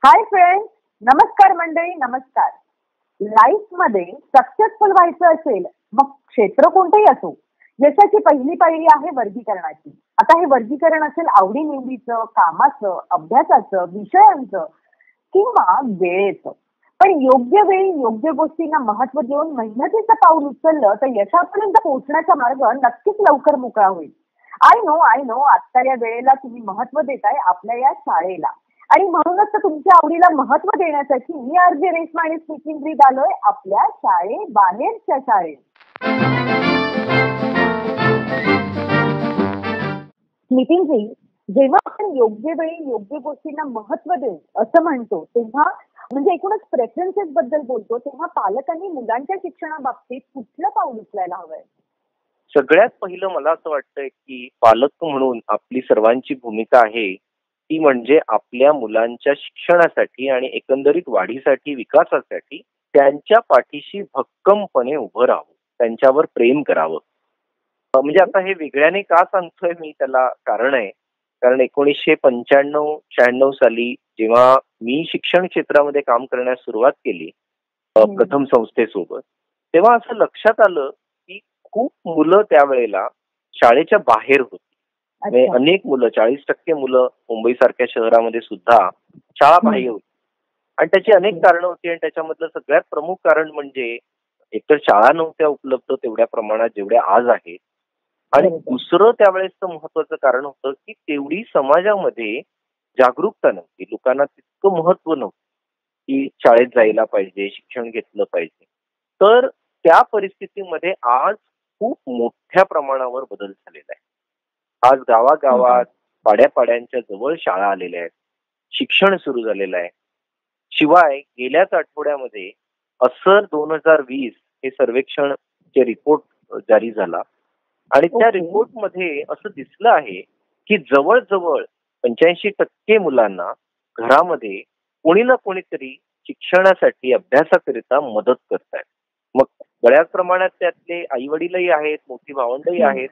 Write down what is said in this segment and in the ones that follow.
Hi friends, नमस्कार मंडळी, नमस्कार. लाईफ मध्ये सक्सेसफुल व्हायचं असेल मग क्षेत्र कोणतेही असो, यशाची पहिली पायरी आहे वर्गीकरणाची. आता हे वर्गीकरण असेल आवडीनिवडीचं, कामाचं, अभ्यासाचं, विषयांचं किंवा वेळेचं. पण योग्य वेळी योग्य गोष्टींना महत्त्व देऊन मेहनतीचं पाऊल उचललं तर यशापर्यंत पोहोचण्याचा मार्ग नक्कीच लवकर मोकळा होईल. आय नो आत्ता या वेळेला तुम्ही महत्त्व देताय आपल्या या शाळेला. आणि म्हणूनच तर तुमच्या आवडीला महत्त्व देण्यासाठी मी आरजे रेश्मा आणि स्पीकिंग ब्रीद आलोय आपल्या शाळेबाहेरच्या शाळेत. नितीनजी, जेव्हा आपण योग्य वेळी योग्य गोष्टींना महत्त्व देऊ असं म्हणतो तेव्हा म्हणजे एकूणच प्रेफरन्सेस बद्दल बोलतो, तेव्हा पालकांनी मुलांच्या शिक्षणाबाबतीत कुठलं पाऊल उचलायला हवंय? सगळ्यात पहिलं मला असं वाटतंय की पालक म्हणून आपली सर्वांची भूमिका आहे ती म्हणजे आपल्या मुलांच्या शिक्षणासाठी आणि एकंदरीत वाढीसाठी, विकासासाठी त्यांच्या पाठीशी भक्कमपणे उभं राहावं, त्यांच्यावर प्रेम करावं. म्हणजे आता हे वेगळ्याने का सांगतोय मी, त्याला कारण आहे. कारण 1995-96 साली जेव्हा मी शिक्षण क्षेत्रामध्ये काम करण्यास सुरुवात केली प्रथम संस्थेसोबत, तेव्हा असं लक्षात आलं की खूप मुलं त्यावेळेला शाळेच्या बाहेर होती. अनेक मुलं, 40% मुलं मुंबईसारख्या शहरामध्ये सुद्धा शाळा बाह्य होती. आणि त्याची अनेक कारणं होती आणि त्याच्यामधलं सगळ्यात प्रमुख कारण म्हणजे एकतर शाळा नव्हत्या उपलब्ध तेवढ्या प्रमाणात जेवढ्या आज आहेत. आणि दुसरं त्यावेळेसचं महत्वाचं कारण होतं की तेवढी समाजामध्ये जागरूकता नव्हती, लोकांना तितकं महत्व नव्हतं की शाळेत जायला पाहिजे, शिक्षण घेतलं पाहिजे. तर त्या परिस्थितीमध्ये आज खूप मोठ्या प्रमाणावर बदल झालेला आहे. आज गावागावात, पाड्यापाड्यांच्या जवळ शाळा आलेल्या आहेत, शिक्षण सुरू झालेलं आहे. शिवाय गेल्याच आठवड्यामध्ये असर 2020 हे सर्वेक्षणचे रिपोर्ट जारी झाला आणि त्या रिपोर्टमध्ये असं दिसलं आहे की जवळजवळ 85% मुलांना घरामध्ये कोणी ना कोणीतरी शिक्षणासाठी, अभ्यासाकरिता मदत करतायत. मग बऱ्याच प्रमाणात त्यातले आई वडीलही आहेत, मोठी भावंडही आहेत.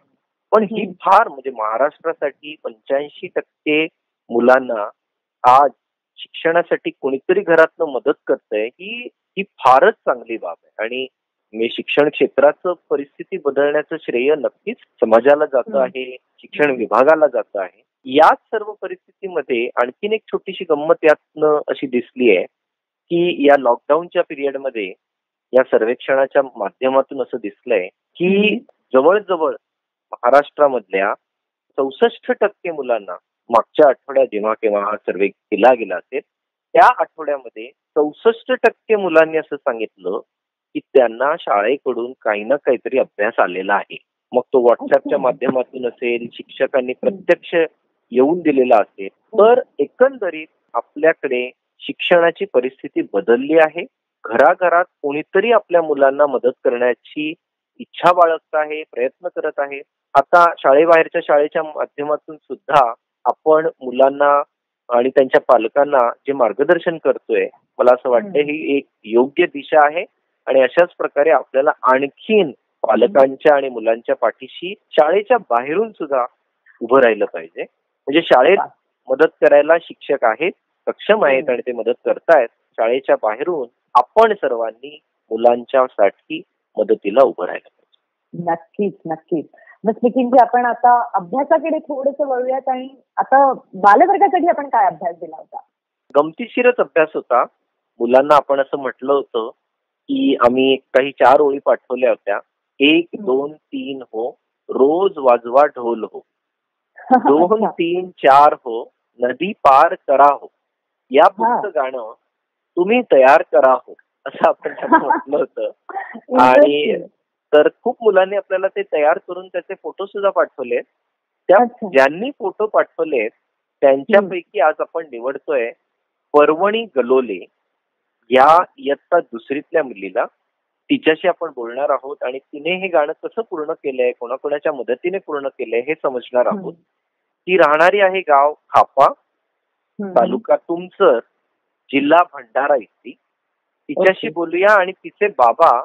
पण ही फार म्हणजे महाराष्ट्रासाठी 85% मुलांना आज शिक्षणासाठी कोणीतरी घरातनं मदत करतंय ही फारच चांगली बाब आहे. आणि मी शिक्षण क्षेत्राचं परिस्थिती बदलण्याचं श्रेय नक्कीच समाजाला जातं आहे, शिक्षण विभागाला जातं आहे. याच सर्व परिस्थितीमध्ये आणखीन एक छोटीशी गंमत यातनं अशी दिसली आहे की या लॉकडाऊनच्या पिरियडमध्ये या सर्वेक्षणाच्या माध्यमातून असं दिसलंय की जवळजवळ महाराष्ट्रामधल्या 64% मुलांना मागच्या आठवड्यात जेव्हा केव्हा हा सर्वे केला गेला असेल त्या आठवड्यामध्ये 64% मुलांनी असं सांगितलं की त्यांना शाळेकडून काही ना काहीतरी अभ्यास आलेला आहे. मग तो व्हॉट्सअपच्या माध्यमातून असेल, शिक्षकांनी प्रत्यक्ष येऊन दिलेला असेल. तर एकंदरीत आपल्याकडे शिक्षणाची परिस्थिती बदलली आहे. घराघरात कोणीतरी आपल्या मुलांना मदत करण्याची इच्छा बाळगत आहे, प्रयत्न करत आहे. आता शाळेबाहेरच्या शाळेच्या माध्यमातून सुद्धा आपण मुलांना आणि त्यांच्या पालकांना जे मार्गदर्शन करतोय, मला असं वाटतं ही एक योग्य दिशा आहे. आणि अशाच प्रकारे आपल्याला आणखीन पालकांच्या आणि मुलांच्या पाठीशी शाळेच्या बाहेरून सुद्धा उभं राहिलं पाहिजे. म्हणजे शाळेत मदत करायला शिक्षक आहेत, सक्षम आहेत आणि ते मदत करतायत. शाळेच्या बाहेरून आपण सर्वांनी मुलांच्यासाठी मदतीला उभं राहिलं पाहिजे. नक्कीच नक्कीच. मग स्पीकिंग आपण आता अभ्यासाकडे थोडंसं वळूयात. आणि आता बालवर्गासाठी आपण काय अभ्यास दिला होता? गमतीशीरच अभ्यास होता. मुलांना आपण असं म्हटलं होतं की आम्ही काही 4 ओळी पाठवल्या होत्या. 1, 2, 3 हो, रोज वाजवा ढोल हो, 2, 3, 4 हो, नदी पार करा हो, या पुढचं गाणं तुम्ही तयार करा हो, असं आपण म्हटलं होतं. आणि तर खूप मुलांनी आपल्याला ते तयार करून त्याचे फोटो सुद्धा पाठवले. त्या ज्यांनी फोटो पाठवलेत त्यांच्यापैकी आज आपण निवडतोय पर्वणी गलोले या इयत्ता 2रीतल्या मुलीला. तिच्याशी आपण बोलणार आहोत आणि तिने हे गाणं कसं पूर्ण केलंय, कोणाकोणाच्या मदतीने पूर्ण केलंय हे समजणार आहोत. ती राहणारी आहे गाव खापा, तालुका तुमसर, जिल्हा भंडारा इथली. तिच्याशी बोलूया आणि तिचे बाबा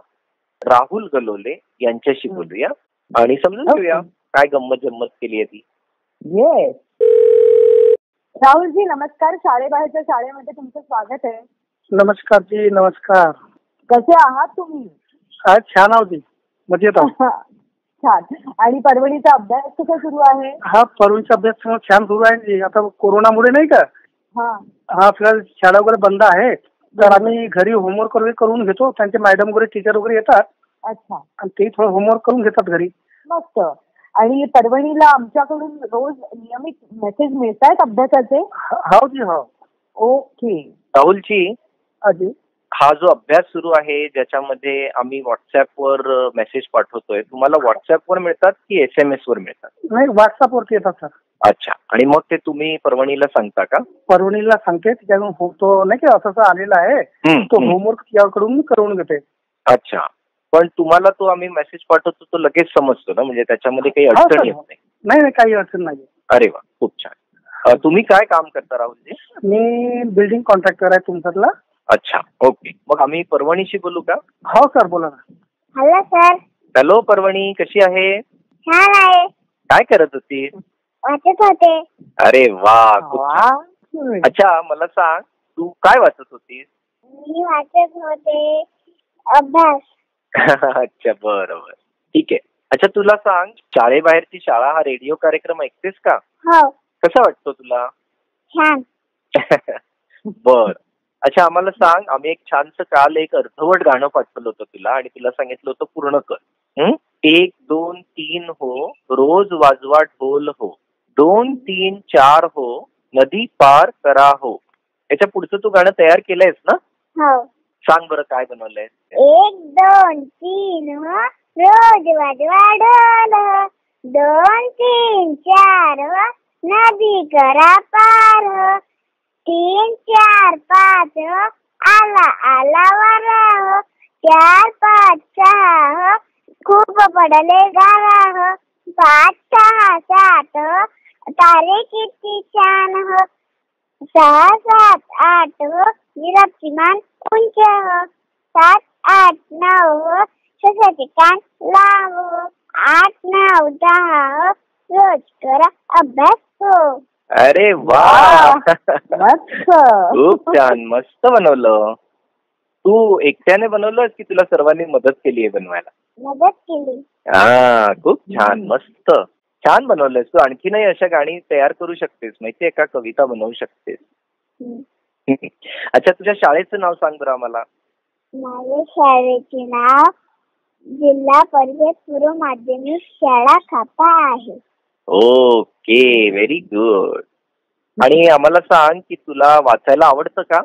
राहुल गलोले यांच्याशी बोलूया आणि समजून घेऊया काय गंमत जम्मत केली आहे ती. राहुलजी नमस्कार. शाळेबाहेरच्या शाळेमध्ये तुमचं स्वागत आहे. नमस्कार जी, नमस्कार. कसे आहात तुम्ही? आज छान होती, मजेत आहोत. छान. आणि परवणीचा अभ्यास कसा सुरू आहे? हा परवीचा अभ्यास छान सुरू आहे जी. आता कोरोनामुळे नाही का, हा फिलहाल शाळा वगैरे बंद आहे, तर आम्ही घरी होमवर्क वगैरे करून घेतो. त्यांचे मॅडम वगैरे टीचर वगैरे येतात. अच्छा. आणि ते थोडं होमवर्क करून घेतात घरी. मस्त. आणि परभणीला आमच्याकडून रोज नियमित मेसेज मिळतायत अभ्यासाचे? हो जी, हो. ओके. राहुलजी, अजी हा जो अभ्यास सुरू आहे ज्याच्यामध्ये आम्ही व्हॉट्सअपवर मेसेज पाठवतोय, तुम्हाला व्हॉट्सअपवर मिळतात की SMS वर मिळतात? नाही, व्हॉट्सअपवरती येतात सर. अच्छा. आणि मग ते तुम्ही परभणीला सांगता का? परभणीला सांगते, तिच्याकडून होतो नाही का, असं आलेला आहे, तो होमवर्क तिच्याकडून करून घेते. अच्छा. पण तुम्हाला तो आम्ही मेसेज पाठवतो तो लगेच समजतो ना, म्हणजे त्याच्यामध्ये काही अडचण येत नाही? नाही, काही अडचण नाही. अरे वा, खूप छान. तुम्ही काय काम करता राहुलजी? मी बिल्डिंग कॉन्ट्रॅक्टर आहे तुमच्यातला. अच्छा, ओके. मग आम्ही परभणीशी बोलू का? हो सर, बोला ना. Hello sir. हॅलो परभणी, कशी आहे? छान आहे. काय करत होती? वाचत होते. अरे वा, खूप छान. अच्छा, मला सांग, तू काय वाचत होतीस? मी वाचत होते अभ्यास. अच्छा, बरं बरं, ठीक आहे. अच्छा, तुला सांग, शाळेबाहेरची शाळा हा रेडिओ कार्यक्रम ऐकतेस का? हो. कसा वाटतो तुला? छान. बर. अच्छा, आम्हाला सांग, आम्ही एक छानसं काल एक अर्धवट गाणं पाठवलं होतं तुला आणि तुला सांगितलं होतं पूर्ण कर. 1 2 3 हो, रोज वाजवा ढोल हो, 2 3 4 हो, नदी पार करा हो. याच्या पुढचं तू गाणं तयार केलंयस ना? हो. सांग बरं, काय बनवलंय? 1 2 3 हो, रोज वाजवा ढोल, 2 3 4 हो, नदी करा पार हो, 3 4 5 हो, आला आला वारा हो, 4 5 6 हो, खूप पडले गारा हो, 5 6 7 हो, तारे किती छान हो, 6 7 8 हो, जिराफची मान उंच हो, 7 8 9 हो, ससाचे कान लांब हो, 8 9 10 हो, रोज करा अभ्यास हो. अरे वा, मस्त. खूप छान, मस्त बनवलं. तू एकट्याने बनवलं की तुला सर्वांनी मदत केली आहे बनवायला? मदत केली. हा, खूप छान, मस्त छान बनवलंयस तू. आणखीनही अशा गाणी तयार करू शकतेस, माहितीये का, कविता बनवू शकतेस. अच्छा, तुझ्या शाळेचं नाव सांग बरं आम्हाला. माझ्या शाळेचे नाव जिल्हा परिषद पूर्व माध्यमिक शाळा खापा आहे. Okay, very good. आणि आम्हाला सांग की तुला वाचायला आवडतं का?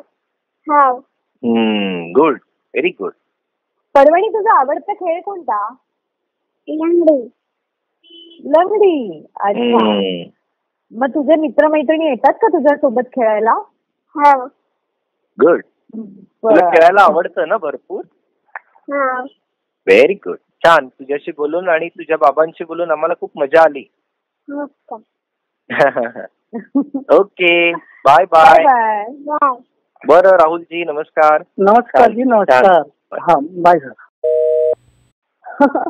हो. Good, very good. परभणी, तुझा आवडता खेळ कोणता? लंगडी. लंगडी. अच्छा. मग तुझे मित्रमैत्रिणी येतात का तुझ्या सोबत खेळायला? हो. गुड. तुला खेळायला आवडतं ना भरपूर? हो. व्हेरी गुड, छान. तुझ्याशी बोलून आणि तुझ्या बाबांशी बोलून आम्हाला खूप मजा आली. Okay, bye bye. बाय. बरं राहुलजी, नमस्कार. नमस्कार जी, नमस्कार. हा, बाय सर.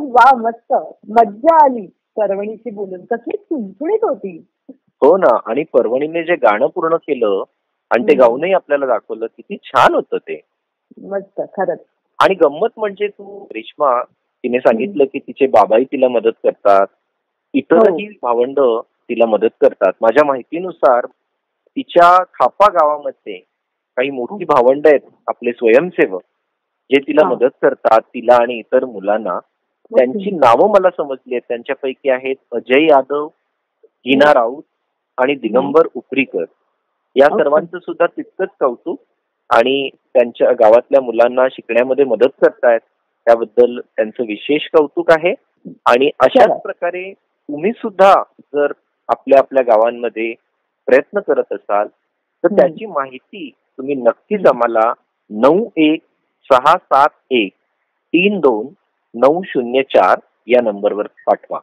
वा, मस्त मज्जा आली परभणीशी बोलून. कसली चुणचुणीत होती. हो ना. आणि परभणीने जे गाणं पूर्ण केलं आणि ते गाऊनही आपल्याला दाखवलं, किती छान होतं ते. मस्त, खरंच. आणि गंमत म्हणजे तू रेश्मा, तिने सांगितलं की तिचे बाबाही तिला मदत करतात, इतरही भावंड तिला मदत करतात. माझ्या माहितीनुसार तिच्या खापा गावामध्ये काही मोठी भावंड आहेत, आपले स्वयंसेवक, जे तिला मदत करतात, तिला आणि इतर मुलांना. त्यांची नावं मला समजली आहेत. त्यांच्यापैकी आहेत अजय यादव, हिना राऊत आणि दिगंबर उपरीकर. या सर्वांचं सुद्धा तितकंच कौतुक. आणि त्यांच्या गावातल्या मुलांना शिकण्यामध्ये मदत करतायत त्याबद्दल त्यांचं विशेष कौतुक आहे. आणि अशाच प्रकारे तुम्ही सुद्धा जर आपल्या आपल्या गावांमध्ये प्रयत्न करत असाल तर त्याची माहिती तुम्ही नक्कीच आम्हाला 9167132904 या नंबरवर पाठवा.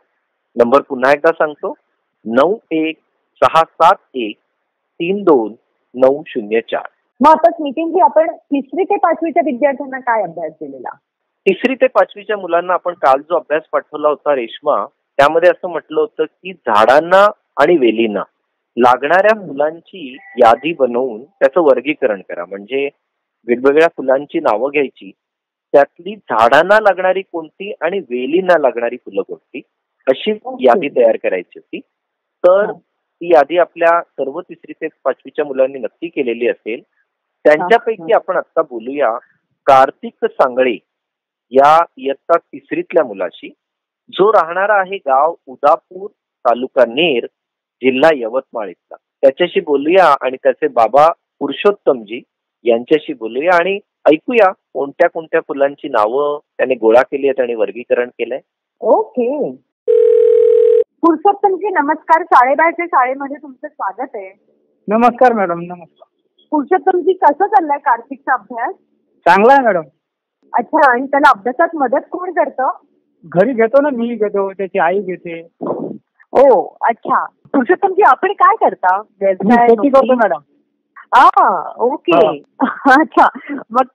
नंबर पुन्हा एकदा सांगतो, 9167132904. मग आता स्मितींची, आपण 3री ते 5वीच्या विद्यार्थ्यांना काय अभ्यास दिलेला? 3री ते 5वीच्या मुलांना आपण काल जो अभ्यास पाठवला होता रेश्मा, त्यामध्ये असं म्हटलं होतं की झाडांना आणि वेलींना लागणाऱ्या फुलांची यादी बनवून त्याचं वर्गीकरण करा. म्हणजे वेगवेगळ्या फुलांची नावं घ्यायची, त्यातली झाडांना लागणारी कोणती आणि वेलींना लागणारी फुलं कोणती अशी यादी तयार करायची होती. तर ती यादी आपल्या सर्व 3री ते 5वीच्या मुलांनी नक्की केलेली असेल. त्यांच्यापैकी आपण आता बोलूया कार्तिक सांगळे या इयत्ता 3रीतल्या मुलाशी, जो राहणारा आहे गाव उदापूर, तालुका नेर, जिल्हा यवतमाळ इथला. त्याच्याशी बोलूया आणि त्याचे बाबा पुरुषोत्तमजी यांच्याशी बोलूया आणि ऐकूया कोणत्या कोणत्या फुलांची नावं त्याने गोळा केली आहेत आणि वर्गीकरण केलंय. ओके. पुरुषोत्तमजी नमस्कार. शाळेबाहेरच्या शाळेमध्ये तुमचं स्वागत आहे. नमस्कार मॅडम. नमस्कार. पुरुषोत्तमजी, कसं चाललाय कार्तिकचा अभ्यास? चांगला आहे मॅडम. अच्छा. आणि त्याला अभ्यासात मदत कोण करतं? घरी घेतो ना, मी घेतो, त्याची आई घेते. ओ अच्छा. पुरुषोत्तमजी, आपण काय करता? शेती करतो मॅडम. ओके. अच्छा. मग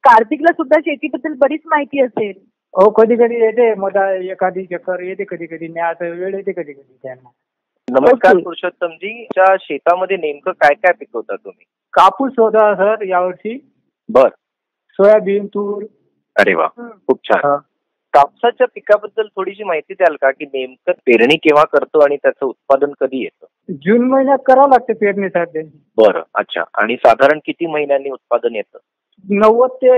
कार्तिकला सुद्धा शेतीबद्दल बरीच माहिती असेल. हो, कधी कधी येते, मला एखादी चक्कर येते, कधी कधी न्यायचा वेळ येते कधी कधी त्यांना. नमस्कार पुरुषोत्तमजी, शेतामध्ये नेमकं काय काय पिकवता तुम्ही? कापूस होता सर यावर्षी. बर. सोयाबीन, तूर. अरे वा, खूप छान. कापसाच्या पिकाबद्दल थोडीशी माहिती द्याल का, की नेमकं पेरणी केव्हा करतो आणि त्याचं उत्पादन कधी येतं? जून महिन्यात करावं लागतं पेरणीसाठी. बरं. अच्छा. आणि साधारण किती महिन्यांनी उत्पादन येतं? 90 ते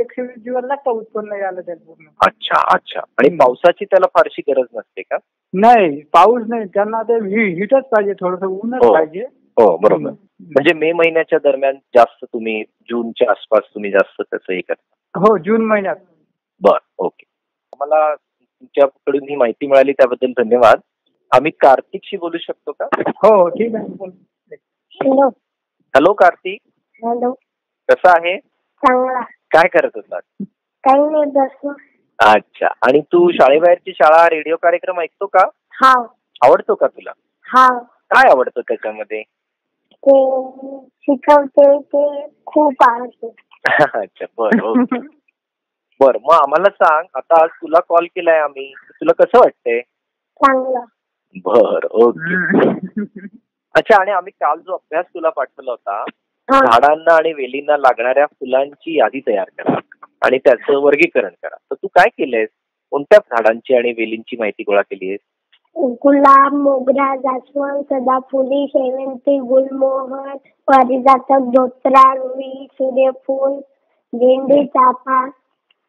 120 दिवस लागतं उत्पन्न यायला त्याला पूर्ण. अच्छा अच्छा. आणि पावसाची त्याला फारशी गरज नसते का? नाही, पाऊस नाही, त्यांना ते हिटच पाहिजे, थोडस ऊनच पाहिजे. हो बरोबर. म्हणजे मे महिन्याच्या दरम्यान जास्त तुम्ही, जूनच्या आसपास तुम्ही जास्त त्याचं हे करता? हो, जून महिन्यात. बर. ओके. मला तुमच्याकडून ही माहिती मिळाली त्याबद्दल धन्यवाद. आम्ही कार्तिकशी बोलू शकतो का? हो ठीक आहे. हॅलो. हॅलो कार्तिक. हॅलो. कसा आहे? चांगला. काय करत होता? काही नाही, बसलो. अच्छा. आणि तू शाळेबाहेरची शाळा रेडिओ कार्यक्रम ऐकतो का? हा. आवडतो का तुला? हा. काय आवडतं त्याच्यामध्ये? ते शिकवते ते खूप आवडते. अच्छा. बर. ओके. बर. मग आम्हाला सांग, आता आज तुला कॉल केलाय आम्ही, तुला कसं वाटतंय? चांगलं. बर. ओके. अच्छा. आणि आम्ही काल जो अभ्यास तुला पाठवला होता, झाडांना आणि वेलींना लागणाऱ्या फुलांची यादी तयार करा आणि त्याचं वर्गीकरण करा. तर तू काय केलंयस? कोणत्या झाडांची आणि वेलींची माहिती गोळा केली आहेस? गुलाब, मोगरा, जास्वंद, सदाफुली, शेवंती, गुलमोहर, पारिजातक, धोत्रा, रुई, सूर्यफूल, झेंडू, चाफा.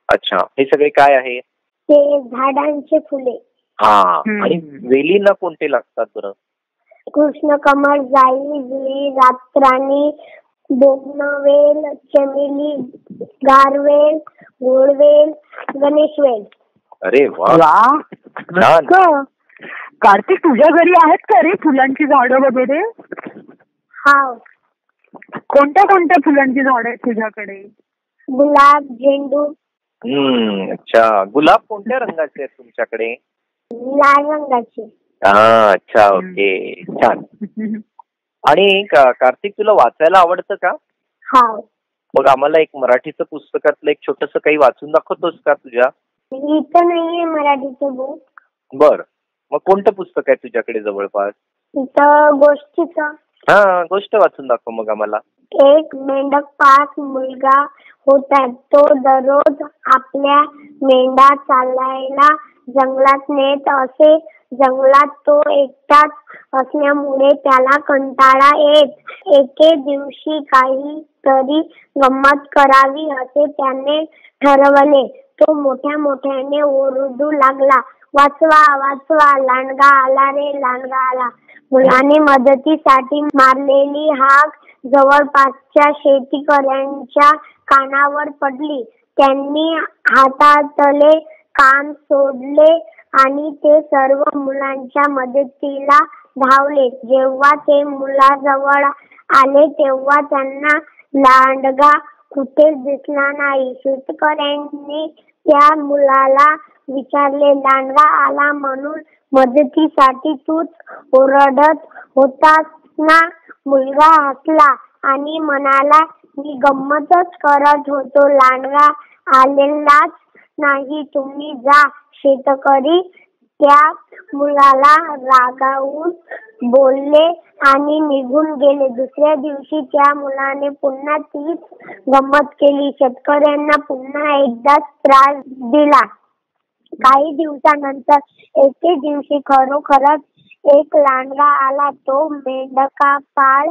अच्छा. हे सगळे काय आहे? ते झाडांचे फुले. आणि वेलींना कोणते लागतात बरं? कृष्णकमळ, जाई, जुई, रातराणी, बोगनवेल, चमेली, गारवेल, गोडवेल, गणेशवेल. अरे वा. कार्तिक, तुझ्या घरी आहेत का रे फुलांची झाडं वगैरे? हा. कोणत्या कोणत्या फुलांची झाडं आहेत तुझ्याकडे? गुलाब, झेंडू. अच्छा. गुलाब कोणत्या रंगाचे आहेत तुमच्याकडे? लाल रंगाचे. अच्छा. ओके. छान. आणि कार्तिक, तुला वाचायला आवडतं का? हा. मग आम्हाला एक मराठीचं पुस्तकातलं एक छोटस काही वाचून दाखवतोस का तुझ्या? इथं नाहीये मराठीचं बुक. बर. मग कोणतं पुस्तक आहे तुझ्याकडे जवळपास? इथं गोष्टीचं. गोष्ट वाचून दाखव मग आम्हाला. एक मेंढक पास मुलगा होता. तो दररोज आपल्या मेंढा चालायला जंगलात नेत असे. जंगलात तो एकटाच असल्यामुळे त्याला कंटाळा येत. एके दिवशी काहीतरी गंमत करावी असे त्याने ठरवले. तो मोठ्या मोठ्याने ओरडू लागला, वाचवा वाचवा, लांडगा आला रे, लांडगा आला. मुलाने मदतीसाठी मारलेली हाक जवळपासच्या शेतकऱ्यांच्या कानावर पडली. त्यांनी हातातले काम सोडले आणि ते सर्व मुलांच्या मदतीला धावले. जेव्हा ते मुलाजवळ आले तेव्हा त्यांना लांडगा कुठेच दिसला नाही. शेतकऱ्यांनी त्या मुलाला विचारले, लांडगा आला म्हणून मदतीसाठी तूच ओरडत होतास ना? मुलगा हसला आणि म्हणाला, मी गंमतच करत होतो, लांडगा आलेलाच नाही. तुम्ही जा. शेतकरी त्या मुलाला रागावून बोलले आणि निघून गेले. दुसऱ्या दिवशी त्या मुलाने पुन्हा तीच गंमत केली. शेतकऱ्यांना पुन्हा एकदा त्रास दिला. काही दिवसानंतर एके दिवशी खरोखरच एक लांडगा आला. तो मेंढपाळ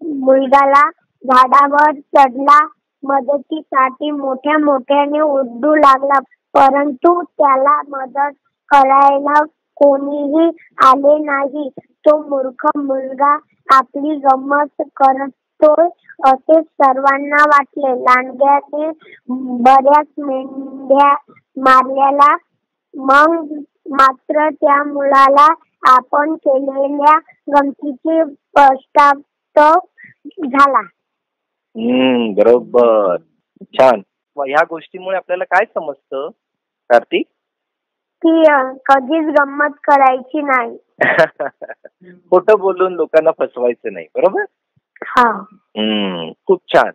मुलगाला झाडावर चढला. मदतीसाठी मोठ्याने ओरडू लागला, परंतु त्याला मदत करायला कोणीही आले नाही. तो मूर्ख मुलगा आपली गंमत करतोय असे सर्वांना वाटले. लांडग्याने बऱ्याच मेंढ्या मारल्या. मग मात्र त्या मुलाला आपण केलेल्या गमतीची पश्चाताप झाला. बरोबर, छान. ह्या गोष्टीमुळे आपल्याला काय समजतं कार्तिक? की कधीच गंमत करायची नाही. खोटं बोलून लोकांना फसवायचं नाही. बरोबर. हा. खूप छान.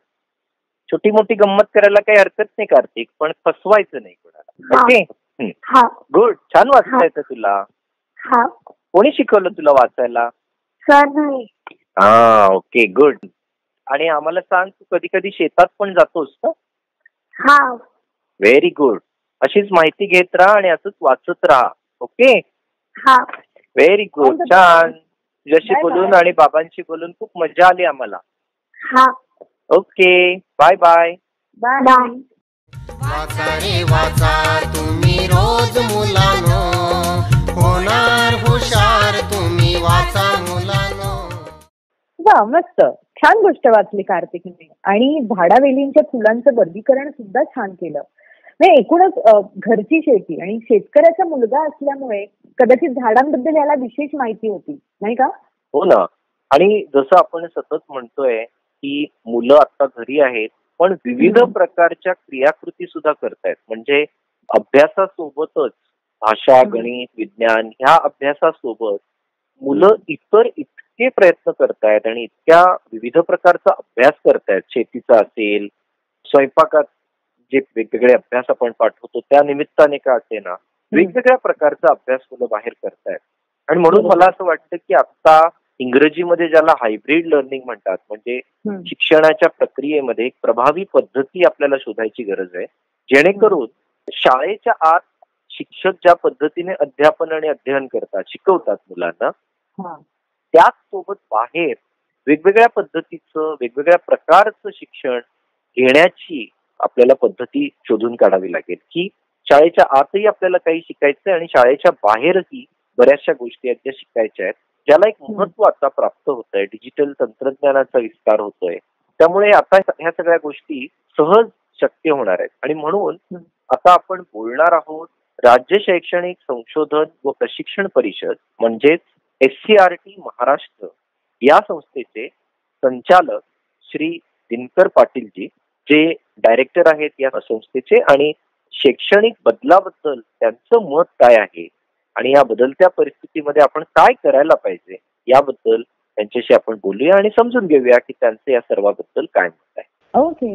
छोटी मोठी गंमत करायला काही हरकत नाही कार्तिक, पण फसवायचं नाही कोणाला. ओके. गुड. छान वाचता येतं तुला. कोणी शिकवलं तुला वाचायला? सरनी. Okay, good. आणि आम्हाला सांग, तू कधी कधी शेतात पण जातोस का? Very good. अशीच माहिती घेत राहा आणि असंच वाचत राहा. ओके. Very good. छान. तुझ्याशी बोलून आणि बाबांशी बोलून खूप मजा आली आम्हाला. ओके. Bye bye. बाय. वाचा रे वाचा तुम्ही रोज मुलांनो, होणार हुशार तुम्ही वाचा मुलांनो. वा, मस्त. छान गोष्ट वाचली कार्तिकने. आणि झाडावेलींच्या फुलांचं वर्गीकरण सुद्धा छान केलं. म्हणजे एकूणच घरची शेती आणि शेतकऱ्याचा मुलगा असल्यामुळे कदाचित झाडांबद्दल याला विशेष माहिती होती, नाही का? हो ना. आणि जसं आपण सतत म्हणतोय की मुलं आता घरी आहेत, पण विविध प्रकारच्या क्रियाकृती सुद्धा करतायत. म्हणजे अभ्यासासोबतच भाषा, गणित, विज्ञान ह्या अभ्यासासोबत मुलं इतर इतके प्रयत्न करतायत आणि इतक्या विविध प्रकारचा अभ्यास करतायत. शेतीचा असेल, स्वयंपाकात जे वेगवेगळे अभ्यास आपण पाठवतो त्या निमित्ताने का असे ना, वेगवेगळ्या प्रकारचा अभ्यास मुलं बाहेर करतायत. आणि म्हणून मला असं वाटतं की आता इंग्रजीमध्ये ज्याला हायब्रिड लर्निंग म्हणतात, म्हणजे शिक्षणाच्या प्रक्रियेमध्ये एक प्रभावी पद्धती आपल्याला शोधायची गरज आहे, जेणेकरून शाळेच्या आत शिक्षक ज्या पद्धतीने अध्यापन आणि अध्ययन करतात, शिकवतात मुलांना, त्याच सोबत बाहेर वेगवेगळ्या पद्धतीचं, वेगवेगळ्या प्रकारचं शिक्षण घेण्याची आपल्याला पद्धती शोधून काढावी लागेल. की शाळेच्या आतही आपल्याला काही शिकायचंय आणि शाळेच्या बाहेरही बऱ्याचशा गोष्टी आहेत ज्या शिकायच्या आहेत, ज्याला एक महत्व आता प्राप्त होत आहे. डिजिटल तंत्रज्ञानाचा विस्तार होतोय, त्यामुळे आता ह्या सगळ्या गोष्टी सहज शक्य होणार आहेत. आणि म्हणून आता आपण बोलणार आहोत राज्य शैक्षणिक संशोधन व प्रशिक्षण परिषद म्हणजेच SCRT महाराष्ट्र या संस्थेचे संचालक श्री दिनकर पाटीलजी, जे डायरेक्टर आहेत या संस्थेचे, आणि शैक्षणिक बदलाबद्दल त्यांचं मत काय आहे आणि या बदलत्या परिस्थितीमध्ये आपण काय करायला पाहिजे याबद्दल त्यांच्याशी आपण बोलूया आणि समजून घेऊया की त्यांचं या सर्वाबद्दल काय मत आहे. ओके.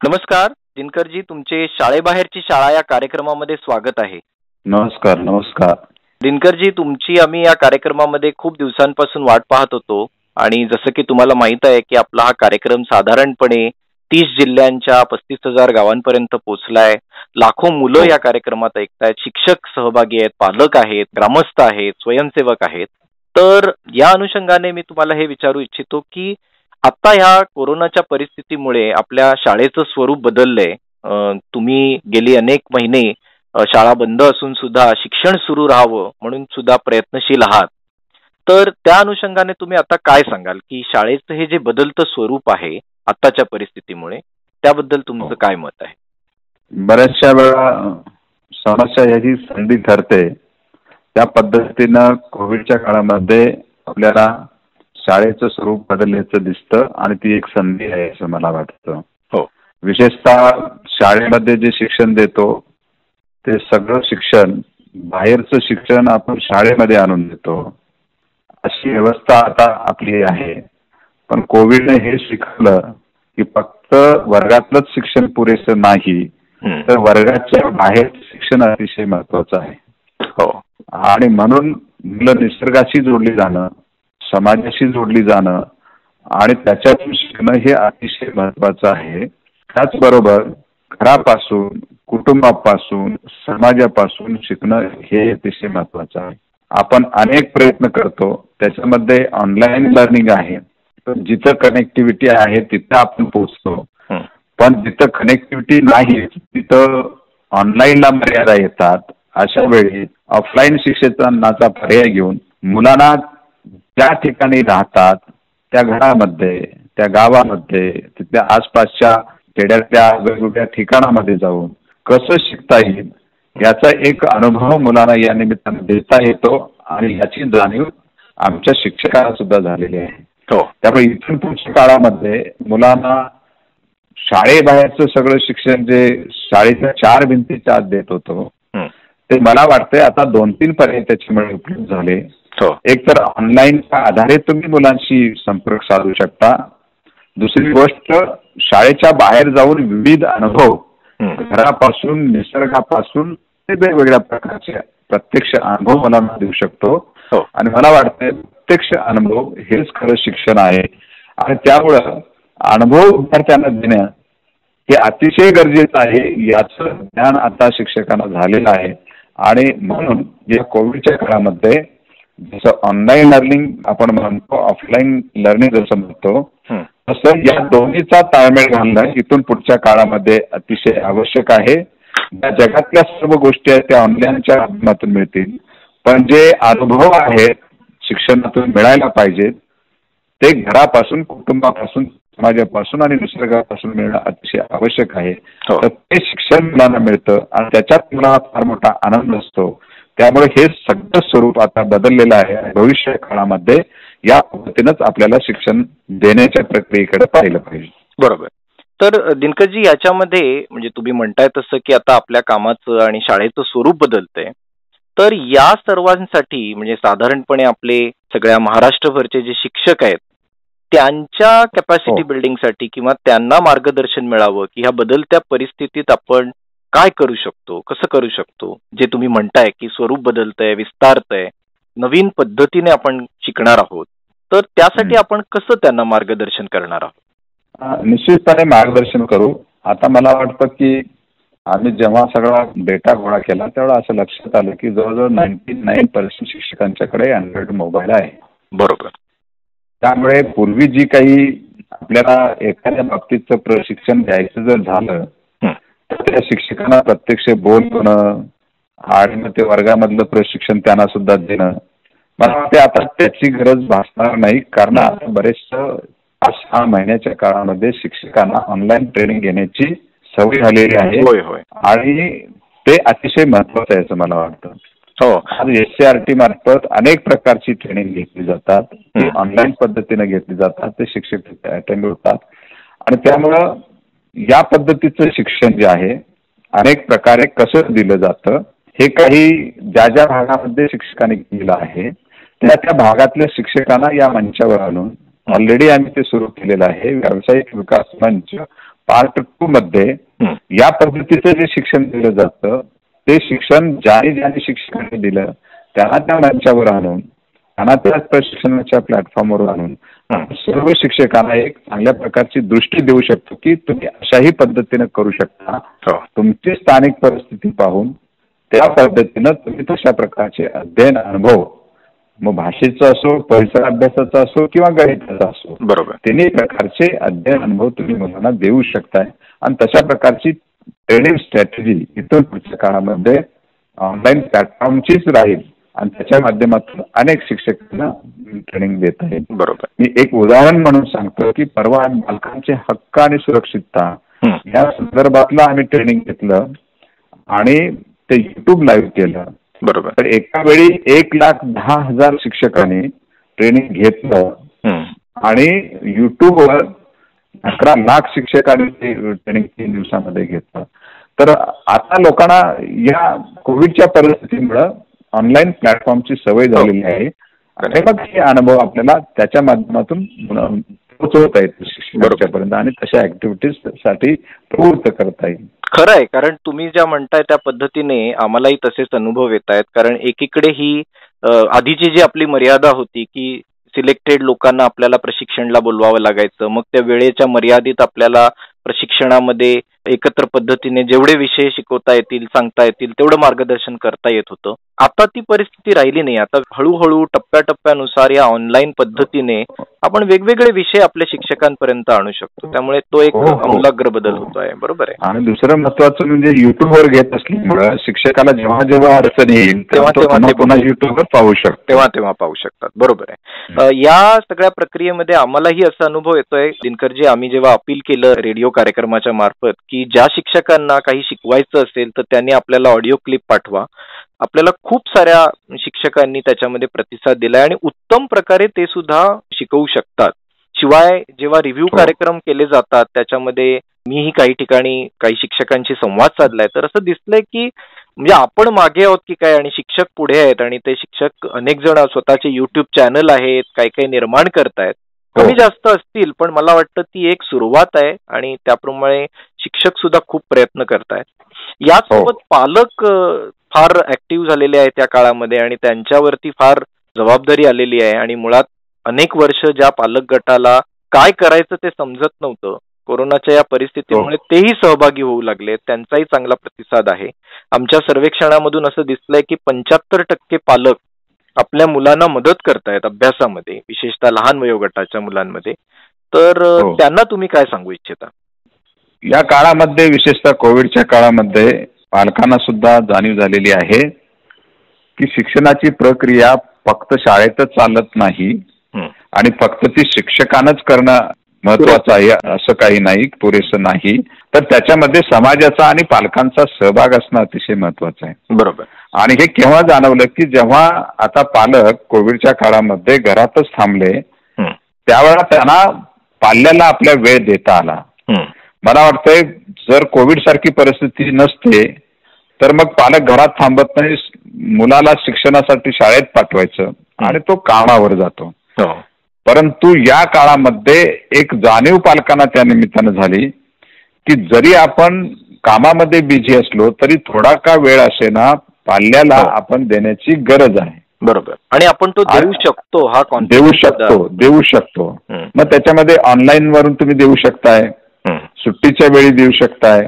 नमस्कार दिनकरजी, तुमचे शाळेबाहेरची शाळा या कार्यक्रमामध्ये स्वागत आहे. नमस्कार. नमस्कार दिनकरजी, तुमची आम्ही या कार्यक्रमामध्ये खूप दिवसांपासून वाट पाहत होतो. आणि जसं की तुम्हाला माहित आहे की आपला हा कार्यक्रम साधारणपणे 30 जिल्ह्यांच्या 35,000 गावांपर्यंत पोहोचलाय. लाखो मुलं या कार्यक्रमात ऐकतायत, शिक्षक सहभागी आहेत, पालक आहेत, ग्रामस्थ आहेत, स्वयंसेवक आहेत. तर या अनुषंगाने मी तुम्हाला हे विचारू इच्छितो की आता ह्या कोरोनाच्या परिस्थितीमुळे आपल्या शाळेचं स्वरूप बदललंय. तुम्ही गेली अनेक महिने शाळा बंद असून सुद्धा शिक्षण सुरू राहावं म्हणून सुद्धा प्रयत्नशील आहात. तर त्या अनुषंगाने तुम्ही आता काय सांगाल की शाळेचं हे जे बदलतं स्वरूप आहे आताच्या परिस्थितीमुळे, त्याबद्दल तुमचं काय मत आहे? बऱ्याचशा वेळा समस्या याची संधी ठरते. त्या पद्धतीनं कोविडच्या काळामध्ये आपल्याला शाळेचं स्वरूप बदलण्याचं दिसतं आणि ती एक संधी आहे असं मला वाटतं. हो. विशेषतः शाळेमध्ये जे शिक्षण देतो ते सगळं शिक्षण, बाहेरचं शिक्षण आपण शाळेमध्ये आणून देतो, अशी व्यवस्था आता आपली आहे. पण कोविडने हे शिकवलं की फक्त वर्गातलंच शिक्षण पुरेसं नाही, तर वर्गाच्या बाहेर शिक्षण अतिशय महत्वाचं आहे. हो. आणि म्हणून मुलं निसर्गाशी जोडली जाणं, समाजाशी जोडली जाणं आणि त्याच्यातून शिकणं हे अतिशय महत्वाचं आहे. त्याचबरोबर घरापासून, कुटुंबापासून, समाजापासून शिकणं हे अतिशय महत्वाचं आहे. आपण अनेक प्रयत्न करतो, त्याच्यामध्ये ऑनलाईन लर्निंग आहे. तर जिथं कनेक्टिव्हिटी आहे तिथं आपण पोहोचतो, पण जिथं कनेक्टिव्हिटी नाही तिथं ऑनलाईनला मर्यादा येतात. अशा वेळी ऑफलाईन शिक्षणाचा पर्याय घेऊन मुलांना त्या ठिकाणी राहतात, त्या घरामध्ये, त्या गावामध्ये, तिथल्या आसपासच्या खेड्यातल्या वेगवेगळ्या ठिकाणामध्ये जाऊन कसं शिकता येईल याचा एक अनुभव मुलांना या निमित्ताने देता येतो आणि याची जाणीव आमच्या शिक्षकांना सुद्धा झालेली आहे. त्यामुळे इथून पुढच्या काळामध्ये मुलांना शाळेबाहेरचं सगळं शिक्षण जे शाळेच्या 4 भिंतीच्या आत देत होतो ते मला वाटतंय आता 2-3 पर्याय त्याच्यामुळे उपलब्ध झाले. एक तर ऑनलाईनच्या आधारे तुम्ही मुलांशी संपर्क साधू शकता. दुसरी गोष्ट शाळेच्या बाहेर जाऊन विविध अनुभव घरापासून, निसर्गापासून ते वेगवेगळ्या प्रकारचे प्रत्यक्ष अनुभव मुलांना देऊ शकतो. आणि मला वाटतंय प्रत्यक्ष अनुभव हेच खरं शिक्षण आहे आणि त्यामुळं अनुभव विद्यार्थ्यांना देणं हे अतिशय गरजेचं आहे. याचं ज्ञान आता शिक्षकांना झालेलं आहे आणि म्हणून या कोविडच्या काळामध्ये जसं ऑनलाईन लर्निंग आपण म्हणतो, ऑफलाईन लर्निंग जसं म्हणतो, तसं या दोन्हीचा ताळमेळ घालणं इथून पुढच्या काळामध्ये अतिशय आवश्यक आहे. या जगातल्या सर्व गोष्टी आहेत त्या ऑनलाईनच्या माध्यमातून मिळतील, पण जे अनुभव आहेत शिक्षणातून मिळायला पाहिजेत ते घरापासून, कुटुंबापासून, समाजापासून आणि निसर्गापासून मिळणं अतिशय आवश्यक आहे. तर ते शिक्षण मुलांना मिळतं आणि त्याच्यात मुलांना फार मोठा आनंद असतो. त्यामुळे हे सगळं स्वरूप आता बदललेलं आहे आणि भविष्य काळामध्ये या पद्धतीनंच आपल्याला शिक्षण देण्याच्या प्रक्रियेकडे पाहिलं पाहिजे. बरोबर. तर दिनकरजी, याच्यामध्ये म्हणजे तुम्ही म्हणताय तसं की आता आपल्या कामाचं आणि शाळेचं स्वरूप बदलतंय, तर या सर्वांसाठी म्हणजे साधारणपणे आपले सगळ्या महाराष्ट्रभरचे जे शिक्षक आहेत त्यांच्या कॅपॅसिटी बिल्डिंगसाठी किंवा त्यांना मार्गदर्शन मिळावं की ह्या बदलत्या परिस्थितीत आपण काय करू शकतो, कसं करू शकतो, जे तुम्ही म्हणताय की स्वरूप बदलतंय, विस्तारतंय, नवीन पद्धतीने आपण शिकणार आहोत, तर त्यासाठी आपण कसं त्यांना मार्गदर्शन करणार आहोत? निश्चितपणे मार्गदर्शन करू. आता मला वाटतं की आम्ही जेव्हा सगळा डेटा गोळा केला तेवढा असं लक्षात आलं की जवळजवळ 99% शिक्षकांच्याकडे अँड्रॉइड मोबाईल आहे. बरोबर. त्यामुळे पूर्वी जी काही आपल्याला एखाद्या बाबतीचं प्रशिक्षण द्यायचं जर झालं तर त्या शिक्षकांना प्रत्यक्ष बोलणं आणि मग ते वर्गामधलं प्रशिक्षण त्यांना सुद्धा देणं, मला वाटते आता त्याची गरज भासणार नाही. कारण आता बरेचशा 5-6 महिन्याच्या काळामध्ये शिक्षकांना ऑनलाईन ट्रेनिंग घेण्याची सवय झालेली आहे आणि ते अतिशय महत्वाचं आहे असं मला वाटतं. आज SCRT मार्फत अनेक प्रकारची ट्रेनिंग घेतली जातात, ती ऑनलाईन पद्धतीने घेतली जातात, ते शिक्षक अटेंड होतात आणि त्यामुळं या पद्धतीचं शिक्षण जे आहे अनेक प्रकारे कसं दिलं जातं हे काही ज्या ज्या भागामध्ये शिक्षकांनी केलं आहे त्या भागातल्या शिक्षकांना या मंचावर आणून ऑलरेडी आम्ही ते सुरू केलेलं आहे. व्यावसायिक विकास मंच पार्ट 2 मध्ये या पद्धतीचं जे शिक्षण दिलं जातं ते शिक्षण ज्याने शिक्षकांनी दिलं त्यांना त्या मंचावर आणून, त्यांना त्या प्रशिक्षणाच्या प्लॅटफॉर्मवर आणून सर्व शिक्षकांना एक चांगल्या प्रकारची दृष्टी देऊ शकतो की तुम्ही अशाही पद्धतीने करू शकता. तुमची स्थानिक परिस्थिती पाहून त्या पद्धतीनं तुम्ही तशा प्रकारचे अध्ययन अनुभव, मग भाषेचा असो, परिसर अभ्यासाचा असो किंवा गणिताचा असो, बरोबर, तिन्ही प्रकारचे अध्ययन अनुभव तुम्ही मुलांना देऊ शकताय. आणि तशा प्रकारची ट्रेनिंग स्ट्रॅटेजी इथून पुढच्या काळामध्ये ऑनलाईन प्लॅटफॉर्मचीच राहील आणि त्याच्या माध्यमातून अनेक शिक्षकांना ट्रेनिंग देत आहेत. बरोबर. मी एक उदाहरण म्हणून सांगतो की परवा बालकांचे हक्क आणि सुरक्षितता या संदर्भातलं आम्ही ट्रेनिंग घेतलं आणि ते YouTube लाईव्ह केलं. बरोबर. तर एका वेळी 1,10,000 शिक्षकांनी ट्रेनिंग घेतलं आणि YouTubeवर 11 लाख शिक्षकांनी ते ट्रेनिंग 3 दिवसामध्ये घेतलं. तर आता लोकांना या कोविडच्या परिस्थितीमुळे ऑनलाईन प्लॅटफॉर्मची सवय झालेली आहे आणि मग हे अनुभव आपल्याला त्याच्या माध्यमातून पोहोचवता येईल शिक्षकांपर्यंत आणि तशा ऍक्टिव्हिटीज साठी प्रवृत्त करता येईल. खरं आहे, कारण तुम्ही ज्या म्हणताय त्या पद्धतीने आम्हालाही तसेच अनुभव येत आहेत. कारण एकीकडे ही आधीची जी आपली मर्यादा होती की सिलेक्टेड लोकांना आपल्याला प्रशिक्षणाला बोलवावं लागायचं, मग त्या वेळेच्या मर्यादित आपल्याला प्रशिक्षणामध्ये एकत्र पद्धतीने जेवढे विषय शिकवता येतील, सांगता येतील तेवढं मार्गदर्शन करता येत होतं. आता ती परिस्थिती राहिली नाही. आता हळूहळू टप्प्याटप्प्यानुसार या ऑनलाईन पद्धतीने आपण वेगवेगळे विषय आपल्या शिक्षकांपर्यंत आणू शकतो. त्यामुळे तो एक आमूलाग्र बदल होतो आहे. बरोबर आहे. आणि दुसरं महत्वाचं म्हणजे युट्यूबवर घेत असल्यामुळे शिक्षकाला जेव्हा जेव्हा अडचण येईल तेव्हा ते पुन्हा युट्यूबवर पाहू शकतो, तेव्हा पाहू शकतात. बरोबर आहे. या सगळ्या प्रक्रियेमध्ये आम्हालाही असा अनुभव येतोय दिनकरजी, आम्ही जेव्हा अपील केलं रेडिओ कार्यक्रमाच्या मार्फत की ज्या शिक्षकांना काही शिकवायचं असेल तर त्यांनी आपल्याला ऑडिओ क्लिप पाठवा, आपल्याला खूप साऱ्या शिक्षकांनी त्याच्यामध्ये प्रतिसाद दिलाय आणि उत्तम प्रकारे ते सुद्धा शिकवू शकतात. शिवाय जेव्हा रिव्ह्यू कार्यक्रम केले जातात त्याच्यामध्ये मीही काही ठिकाणी काही शिक्षकांशी संवाद साधलाय, तर असं दिसलंय की म्हणजे आपण मागे आहोत की काय आणि शिक्षक पुढे आहेत आणि ते शिक्षक अनेक जण स्वतःचे युट्यूब चॅनल आहेत, काही निर्माण करतायत. कमी जास्त असतील पण मला वाटतं ती एक सुरुवात आहे आणि त्याप्रमाणे शिक्षक सुद्धा खूप प्रयत्न करतायत. यासोबत पालक फार ऍक्टिव्ह झालेले आहेत त्या काळामध्ये आणि त्यांच्यावरती फार जबाबदारी आलेली आहे आणि मुळात अनेक वर्ष ज्या पालक गटाला काय करायचं ते समजत नव्हतं, कोरोनाच्या या परिस्थितीमुळे तेही सहभागी होऊ लागले. त्यांचाही चांगला प्रतिसाद आहे. आमच्या सर्वेक्षणामधून असं दिसलंय की 75% पालक आपल्या मुलांना मदत करतायत अभ्यासामध्ये, विशेषतः लहान वयोगटाच्या मुलांमध्ये. तर त्यांना तुम्ही काय सांगू इच्छिता? या काळामध्ये विशेषतः कोविडच्या काळामध्ये पालकांना सुद्धा जाणीव झालेली आहे की शिक्षणाची प्रक्रिया फक्त शाळेतच चालत नाही आणि फक्त ती शिक्षकानंच करणं महत्वाचं आहे असं काही नाही, पुरेसं नाही. तर त्याच्यामध्ये समाजाचा आणि पालकांचा सहभाग असणं अतिशय महत्वाचं आहे. बरोबर. आणि हे केव्हा जाणवलं की जेव्हा आता पालक कोविडच्या काळामध्ये घरातच थांबले त्यावेळेला त्यांना पाल्याला आपल्या वेळ देता आला. मला वाटतंय जर कोविड सारखी परिस्थिती नसते तर मग पालक घरात थांबत नाही, मुलाला शिक्षणासाठी शाळेत पाठवायचं आणि तो कामावर जातो. परंतु या काळामध्ये एक जाणीव पालकांना त्या निमित्तानं झाली की जरी आपण कामामध्ये बिझी असलो तरी थोडा का वेळ असेना पाल्याला आपण देण्याची गरज आहे. बरोबर. आणि आपण तो देऊ शकतो, हा देऊ शकतो. मग त्याच्यामध्ये ऑनलाईन वरून तुम्ही देऊ शकताय, सुट्टीच्या वेळी देऊ शकताय,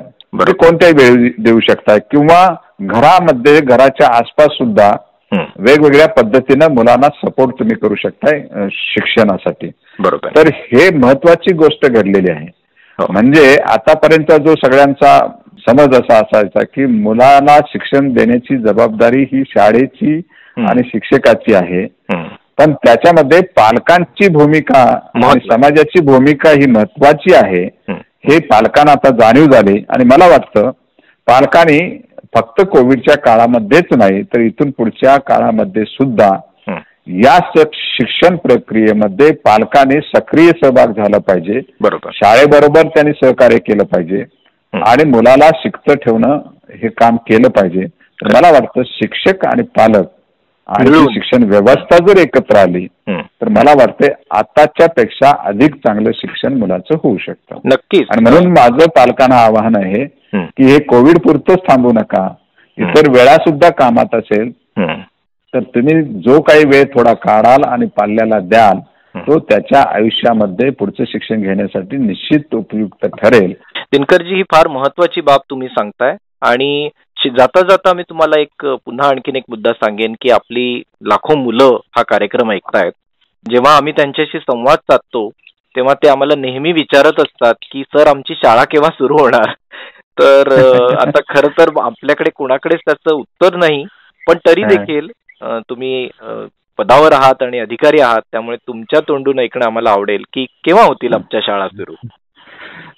कोणत्याही वेळी देऊ शकताय किंवा घरामध्ये घराच्या आसपास सुद्धा वेगवेगळ्या पद्धतीनं मुलांना सपोर्ट तुम्ही करू शकताय शिक्षणासाठी. बरोबर. तर हे महत्वाची गोष्ट घडलेली आहे. म्हणजे आतापर्यंत जो सगळ्यांचा समज असा असायचा की मुलांना शिक्षण देण्याची जबाबदारी ही शाळेची आणि शिक्षकाची आहे, पण त्याच्यामध्ये पालकांची भूमिका आणि समाजाची भूमिका ही महत्वाची आहे हे पालकांना आता जाणीव झाली. आणि मला वाटतं पालकांनी फक्त कोविडच्या काळामध्येच नाही तर इथून पुढच्या काळामध्ये सुद्धा या शिक्षण प्रक्रियेमध्ये पालकांनी सक्रिय सहभाग झाला पाहिजे. बरोबर. शाळेबरोबर त्यांनी सहकार्य केलं पाहिजे आणि मुलाला शिकत ठेवणं हे काम केलं पाहिजे. मला वाटतं शिक्षक आणि पालक आणि शिक्षण व्यवस्था जर एकत्र आली तर मला वाटतंय आताच्या पेक्षा अधिक चांगलं शिक्षण मुलाचं होऊ शकतं. नक्कीच. आणि म्हणून माझं पालकांना आवाहन आहे की हे कोविड पुरतच थांबू नका, इतर वेळा सुद्धा कामात असेल तर तुम्ही जो काही वेळ थोडा काढाल आणि पाल्याला द्याल तो त्याच्या आयुष्यामध्ये पुढचं शिक्षण घेण्यासाठी निश्चित उपयुक्त ठरेल. दिनकरजी, ही फार महत्वाची बाब तुम्ही सांगताय आणि जाता जाता मी तुम्हाला पुन्हा आणखीन एक मुद्दा सांगेन की आपली लाखो मुलं हा कार्यक्रम ऐकतायत. जेव्हा आम्ही त्यांच्याशी संवाद साधतो तेव्हा ते आम्हाला नेहमी विचारत असतात की सर आमची शाळा केव्हा सुरू होणार. तर आता खरं तर आपल्याकडे कोणाकडेच त्याचं उत्तर नाही, पण तरी देखील तुम्ही पदावर आहात आणि अधिकारी आहात त्यामुळे तुमच्या तोंडून ऐकणं आम्हाला आवडेल की केव्हा होतील आमच्या शाळा सुरू.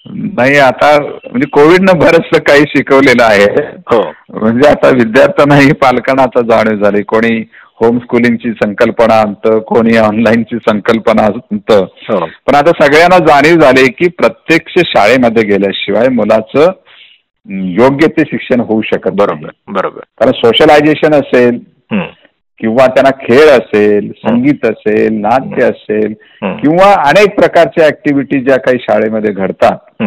नाही, आता म्हणजे कोविडनं बरंचसं काही शिकवलेलं आहे. म्हणजे आता विद्यार्थ्यांनाही पालकांना आता जाणीव झाली. कोणी होम स्कूलिंगची संकल्पना आणतं, कोणी ऑनलाईनची संकल्पना आणतं, पण आता सगळ्यांना जाणीव झाली की प्रत्यक्ष शाळेमध्ये गेल्याशिवाय मुलाचं योग्य ते शिक्षण होऊ शकत. बरोबर. कारण सोशलायझेशन असेल किंवा त्यांना खेळ असेल, संगीत असेल, नाट्य असेल किंवा अनेक प्रकारच्या ऍक्टिव्हिटी ज्या काही शाळेमध्ये घडतात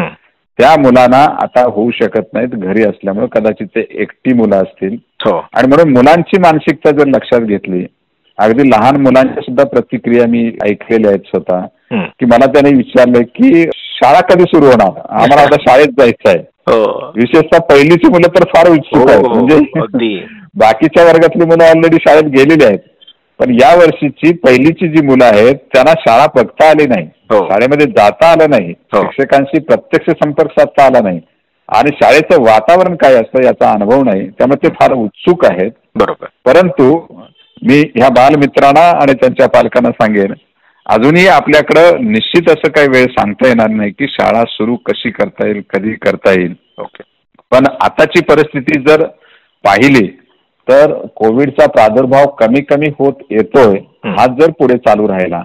त्या मुलांना आता होऊ शकत नाहीत घरी असल्यामुळे. कदाचित ते एकटी मुलं असतील आणि म्हणून मुलांची मानसिकता जर लक्षात घेतली, अगदी लहान मुलांच्या सुद्धा प्रतिक्रिया मी ऐकलेल्या आहेत स्वतः, की मला त्याने विचारलंय की शाळा कधी सुरू होणार, आम्हाला आता शाळेत जायचं आहे. विशेषतः पहिलीची मुलं तर फार उत्सुक आहेत, म्हणजे बाकीच्या वर्गातली मुलं ऑलरेडी शाळेत गेलेली आहेत, पण या वर्षीची पहिलीची जी मुलं आहेत त्यांना शाळा बघता आली नाही, शाळेमध्ये जाता आलं नाही, शिक्षकांशी प्रत्यक्ष संपर्क साधता आला नाही आणि शाळेचं वातावरण काय असतं याचा अनुभव नाही, त्यामुळे ते फार उत्सुक आहेत. बरोबर. परंतु मी ह्या बालमित्रांना आणि त्यांच्या पालकांना सांगेन, अजूनही आपल्याकडं निश्चित असं काही वेळ सांगता येणार नाही की शाळा सुरू कशी करता येईल, कधी करता येईल. ओके. पण आताची परिस्थिती जर पाहिली तर कोविडचा प्रादुर्भाव कमी कमी होत येतोय, हा जर पुढे चालू राहिला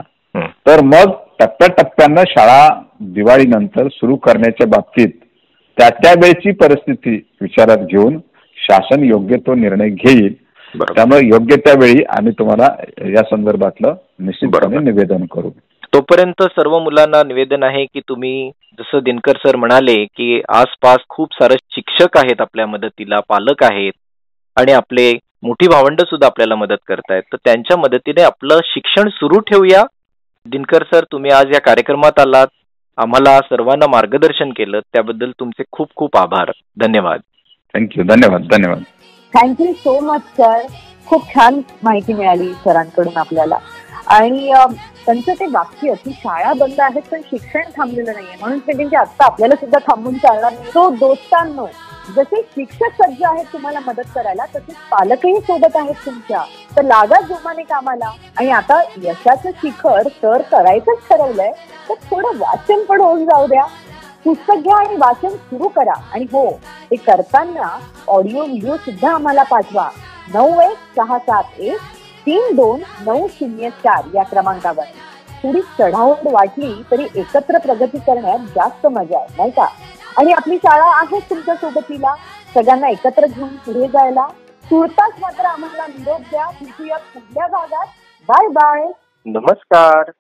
तर मग टप्प्याटप्प्यानं शाळा दिवाळीनंतर सुरू करण्याच्या बाबतीत त्या वेळची परिस्थिती विचारात घेऊन शासन योग्य तो निर्णय घेईल. त्यामुळे योग्य त्यावेळी आम्ही तुम्हाला या संदर्भातलं निश्चितपणे निवेदन करू. तोपर्यंत सर्व मुलांना निवेदन आहे की तुम्ही जसं दिनकर सर म्हणाले की आसपास खूप सारे शिक्षक आहेत आपल्या मदतीला, पालक आहेत आणि आपले मोठी भावंड सुद्धा आपल्याला मदत करतायत, तर त्यांच्या मदतीने आपलं शिक्षण सुरू ठेवूया. दिनकर सर, तुम्ही आज या कार्यक्रमात आलात, आम्हाला सर्वांना मार्गदर्शन केलं, त्याबद्दल तुमचे खूप खूप आभार. धन्यवाद. थँक्यू. धन्यवाद. धन्यवाद. Thank you so much sir. खूप छान माहिती मिळाली सरांकडून आपल्याला. आणि त्यांचं ते वाक्य की शाळा बंद आहेत पण शिक्षण थांबलेलं नाहीये, म्हणून ते आता आपल्याला सुद्धा थांबून चालणार नाही. तो दोस्तांनो, जसे शिक्षक सज्ज आहेत तुम्हाला मदत करायला, तसेच पालकही सोबत आहेत तुमच्या, तर लागा जोमाने कामाला. आणि आता यशाचं शिखर तर करायचंच ठरवलंय, तर थोडं वाचन पण होऊन जाऊ द्या. पुस्तक घ्या आणि वाचन सुरू करा. आणि हो, ते करताना ऑडिओ व्हिडिओ सुद्धा आम्हाला पाठवा. 9161329004 या क्रमांकावर. थोडी चढाओढ वाटली तरी एकत्र प्रगती करण्यात जास्त मजा आहे, नाही का? आणि आपली शाळा आहे तुमच्या सोबतीला, सगळ्यांना एकत्र घेऊन पुढे जायला. तुर्तास मात्र आम्हाला निरोप द्या. भेटूया पुढल्या भागात. Bye bye. नमस्कार.